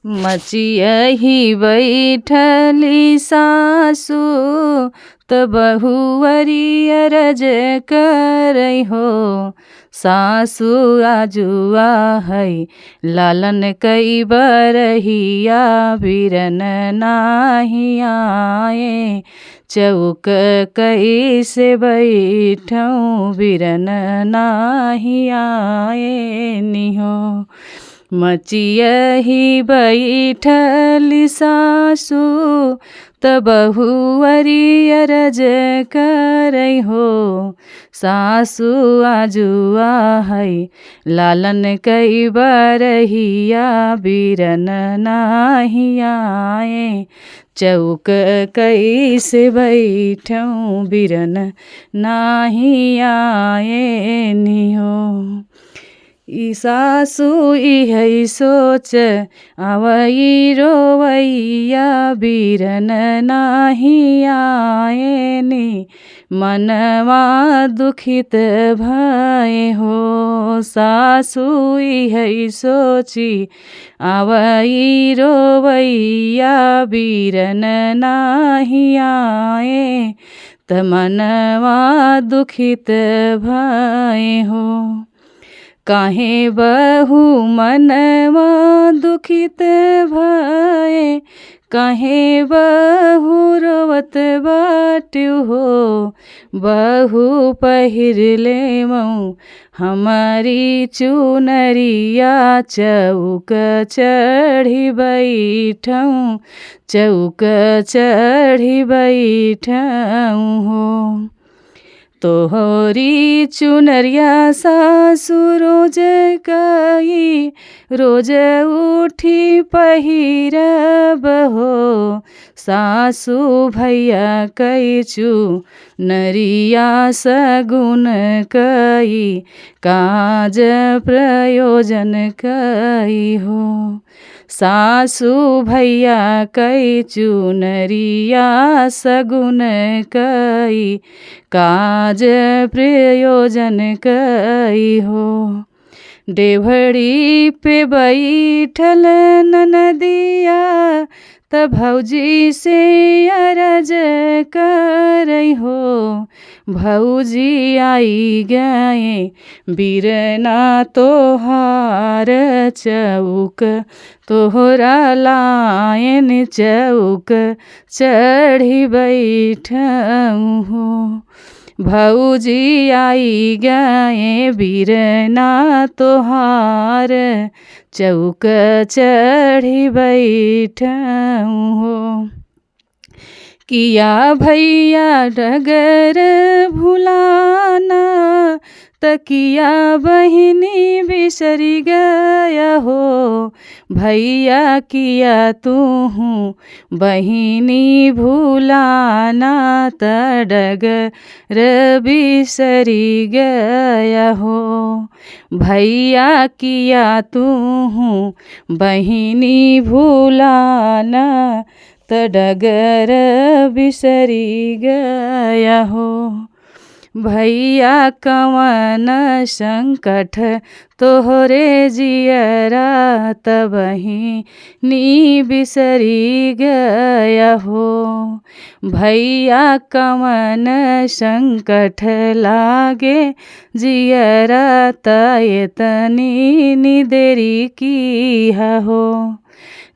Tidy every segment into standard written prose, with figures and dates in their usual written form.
मचियहि बैठली सासु त बहुवरी अरज करई हो। सासु आजुआ है लालन कई बरहिया बिरन नाही आए। चौक कैसे बैठऊँ बिरन नाही आए निहो। मचियहि बैठली सासु त बहुवरी अरज करई हो। सासु आजुआ है लालन कई बरहिया बिरन नाही आए। चौक कैसे बैठऊँ बिरन नाही आए निहो। ई सासु इहै सोच आवई रोवैया बिरन नाही आएनी। मनवा दुखित भए हो। सासु इहै सोची आवई रोवैया बिरन नाही आए। त मनवा दुखित भए हो। काहे बहु मनवा दुखित भए। काहे बहु रोवत बाट्यु हो। बहु पहिर लेमऊ हमारी चुनरिया चौक चढ़ी बैठऊँ। चौक चढ़ी बैठऊँ हो। तोहरी चुनरिया सासु रोज कई रोज उठी पहिरब हो। सासु भैया कई चुनरिया सगुन कई काज प्रयोजन कई हो। सासु भैया कई चुनरिया सगुन कई काज प्रयोजन कई हो। डेवढ़ी पे बैठल ननदिया त भौजी से अरज करई हो। भौजी आई गए बिरना तोहार चौक तोहरा लायन चौक चढ़ी बैठऊँ हो। भौजी आई गए बिरना तोहार चौक चढ़ी बैठऊँ हो। किया भैया डगर भुलाना त किया बहिनी बिसरी गया हो। भैया किया तू बहिनी भुलाना त डगर बिसरी गया हो। भैया किया तू बहिनी भुलाना त डगर बिसरी गया हो। भैया कवन संकट तोहरे जियरा त बहिनी बिसरी गया हो। भैया कवन संकट लागे जियरा त एतनी निदेरी किया हो।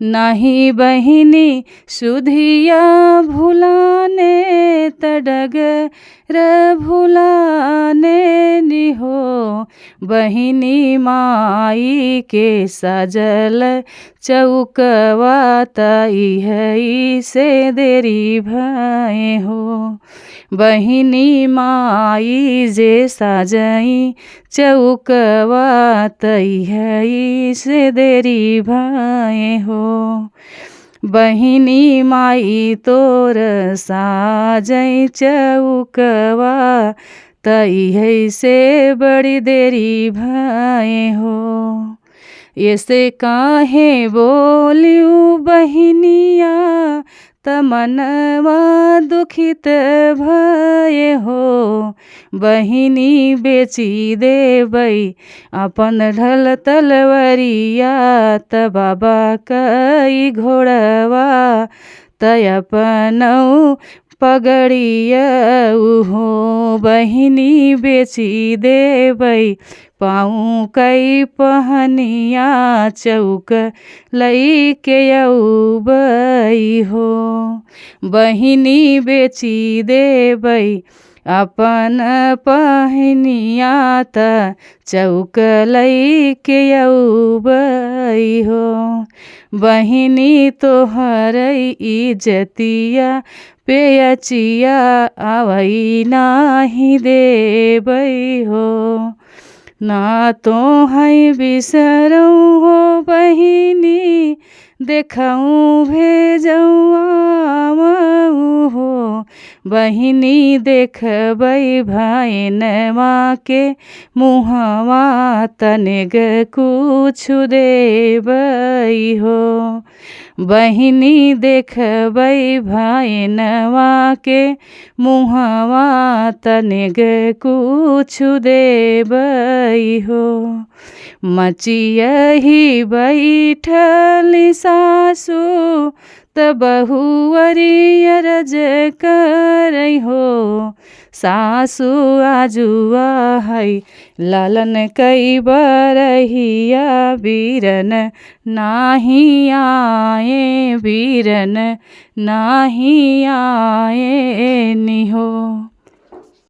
नाही बहिनी सुधिया भुलाने त डगर भुलाने निहो। बहिनी माई के सजल चौकवा त इहै से देरी भए हो। बहिनी माई जे साजई चौकवा त इहै से देरी भए हो। बहिनी माई तोर साजई चौकवा त इहै से बड़ी देरी भए हो। ऐसे काहे बोलियू बहिनिया त मनवा दुखित भए हो। बहिनी बेची देबै अपन ढल तलवरिया, त बाबा कई घोड़वा त अपनौ पगड़िया हो। बहिनी बेची देबै पाऊँ कई पहनिया, चौक लैके अउबै हो। बहिनी बेची देबै अपन पहनिया, त चौक लैके अउबै हो। बहिनी तोहरै इज्जतिया पे अचिया, आवै नाही देबै हो। ना तोहै बिसरौ हो बहिनी, देखौँ भेजौँ आमहु हो। बहिनी देखबै भाइनमा के मुहवा, तनिक कुछु देबै हो। बहिनी देखबै भाइनमा के मुहवा, तनिक कुछु देबै हो। मचियहि बैठली सासु, त बहुअरी अरज करै हो। सासु आजुआ है लालन कई बरहिया, बीरन नाही आए, बीरन नाही आए नि हो।